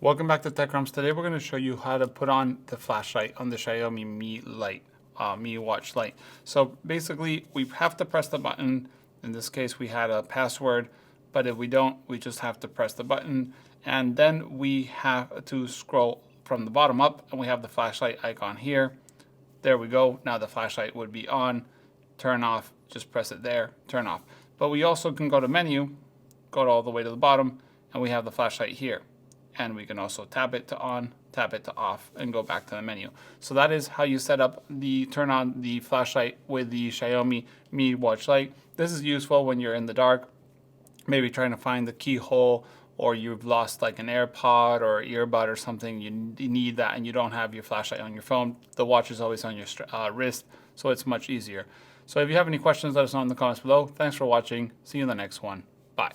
Welcome back to TechCrumbs. Today we're going to show you how to put on the flashlight on the Xiaomi Mi Lite, Mi Watch Lite. So basically we have to press the button. In this case we had a password, but if we don't, we just have to press the button, and then we have to scroll from the bottom up and we have the flashlight icon here. There we go. Now the flashlight would be on. Turn off, just press it there, turn off. But we also can go to menu, go all the way to the bottom, and we have the flashlight here. And we can also tap it to on, tap it to off, and go back to the menu. So that is how you set up turn on the flashlight with the Xiaomi Mi Watch Lite. This is useful when you're in the dark, maybe trying to find the keyhole, or you've lost like an AirPod or earbud or something. You need that and you don't have your flashlight on your phone. The watch is always on your wrist, so it's much easier. So if you have any questions, let us know in the comments below. Thanks for watching. See you in the next one. Bye.